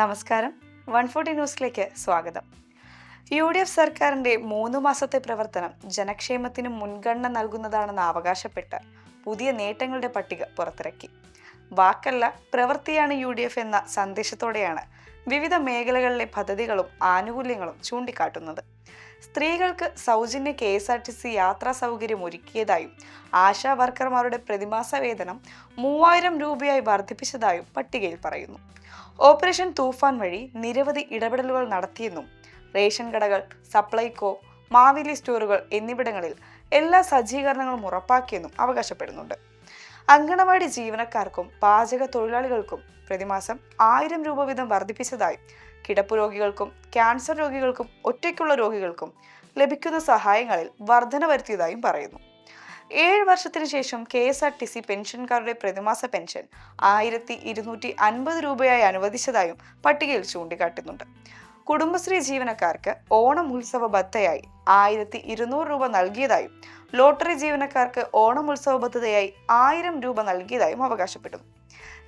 നമസ്കാരം, 140 ന്യൂസിലേക്ക് സ്വാഗതം. UDF സർക്കാരിന്റെ 3 മാസത്തെ പ്രവർത്തനം ജനക്ഷേമത്തിന് മുൻഗണന നൽകുന്നതാണെന്ന് അവകാശപ്പെട്ട് പുതിയ നേട്ടങ്ങളുടെ പട്ടിക പുറത്തിറക്കി. വാക്കല്ല പ്രവൃത്തിയാണ് UDF എന്ന സന്ദേശത്തോടെയാണ് വിവിധ മേഖലകളിലെ പദ്ധതികളും ആനുകൂല്യങ്ങളും ചൂണ്ടിക്കാട്ടുന്നത്. സ്ത്രീകൾക്ക് സൗജന്യ KSRTC യാത്രാ സൗകര്യം ഒരുക്കിയതായും ആശാ വർക്കർമാരുടെ പ്രതിമാസ വേതനം 3000 രൂപയായി വർദ്ധിപ്പിച്ചതായും പട്ടികയിൽ പറയുന്നു. ഓപ്പറേഷൻ തൂഫാൻ വഴി നിരവധി ഇടപെടലുകൾ നടത്തിയെന്നും റേഷൻ കടകൾ, സപ്ലൈകോ, മാവേലി സ്റ്റോറുകൾ എന്നിവിടങ്ങളിൽ എല്ലാ സജ്ജീകരണങ്ങളും ഉറപ്പാക്കിയെന്നും അവകാശപ്പെടുന്നുണ്ട്. അങ്കണവാടി ജീവനക്കാർക്കും പാചക തൊഴിലാളികൾക്കും പ്രതിമാസം 1000 രൂപ വീതം വർദ്ധിപ്പിച്ചതായും കിടപ്പു രോഗികൾക്കും ക്യാൻസർ രോഗികൾക്കും ഒറ്റയ്ക്കുള്ള രോഗികൾക്കും ലഭിക്കുന്ന സഹായങ്ങളിൽ വർധന വരുത്തിയതായും പറയുന്നു. 7 വർഷത്തിന് ശേഷം KSRTC പെൻഷൻകാരുടെ പ്രതിമാസ പെൻഷൻ 1250 രൂപയായി അനുവദിച്ചതായും പട്ടികയിൽ ചൂണ്ടിക്കാട്ടുന്നുണ്ട്. കുടുംബശ്രീ ജീവനക്കാർക്ക് ഓണം ഉത്സവ ബത്തയായി 1200 രൂപ നൽകിയതായും ലോട്ടറി ജീവനക്കാർക്ക് ഓണം ഉത്സവ ബത്തയായി 1000 രൂപ നൽകിയതായും അവകാശപ്പെടുന്നു.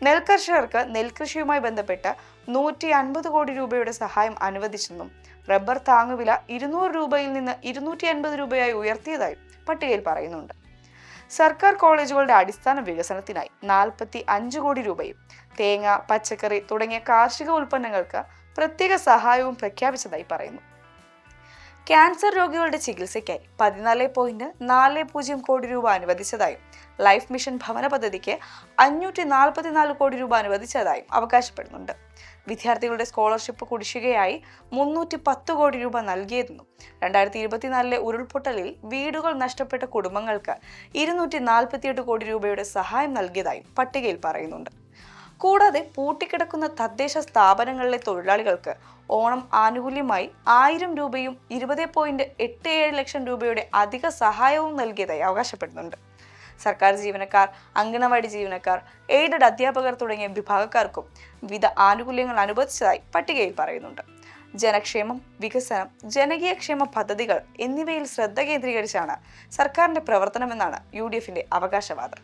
നെൽകർഷകർക്ക് നെൽകൃഷിയുമായി ബന്ധപ്പെട്ട് 150 കോടി രൂപയുടെ സഹായം അനുവദിച്ചെന്നും റബ്ബർ താങ്ങുവില 200 രൂപയിൽ നിന്ന് 250 രൂപയായി ഉയർത്തിയതായും പട്ടികയിൽ പറയുന്നുണ്ട്. സർക്കാർ കോളേജുകളുടെ അടിസ്ഥാന വികസനത്തിനായി 45 കോടി രൂപയും തേങ്ങ, പച്ചക്കറി തുടങ്ങിയ കാർഷിക ഉൽപ്പന്നങ്ങൾക്ക് പ്രത്യേക സഹായവും പ്രഖ്യാപിച്ചതായി പറയുന്നു. ക്യാൻസർ രോഗികളുടെ ചികിത്സയ്ക്കായി 14.40 കോടി രൂപ അനുവദിച്ചതായും ലൈഫ് മിഷൻ ഭവന പദ്ധതിക്ക് 544 കോടി രൂപ അനുവദിച്ചതായും അവകാശപ്പെടുന്നുണ്ട്. വിദ്യാർത്ഥികളുടെ സ്കോളർഷിപ്പ് കുടിശ്ശികയായി 310 കോടി രൂപ നൽകിയതെന്നും 2024 ഉരുൾപൊട്ടലിൽ വീടുകൾ നഷ്ടപ്പെട്ട കുടുംബങ്ങൾക്ക് 248 കോടി രൂപയുടെ സഹായം നൽകിയതായും പട്ടികയിൽ പറയുന്നുണ്ട്. കൂടാതെ പൂട്ടിക്കിടക്കുന്ന തദ്ദേശ സ്ഥാപനങ്ങളിലെ തൊഴിലാളികൾക്ക് ഓണം ആനുകൂല്യമായി 1000 രൂപയും 20.87 ലക്ഷം രൂപയുടെ അധിക സഹായവും നൽകിയതായി അവകാശപ്പെടുന്നുണ്ട്. സർക്കാർ ജീവനക്കാർ, അങ്കണവാടി ജീവനക്കാർ, എയ്ഡഡ് അധ്യാപകർ തുടങ്ങിയ വിഭാഗക്കാർക്കും വിവിധ ആനുകൂല്യങ്ങൾ അനുവദിച്ചതായി പട്ടികയിൽ പറയുന്നുണ്ട്. ജനക്ഷേമം, വികസനം, ജനകീയ ക്ഷേമ പദ്ധതികൾ എന്നിവയിൽ ശ്രദ്ധ കേന്ദ്രീകരിച്ചാണ് സർക്കാരിന്റെ പ്രവർത്തനമെന്നാണ് UDFന്റെ അവകാശവാദം.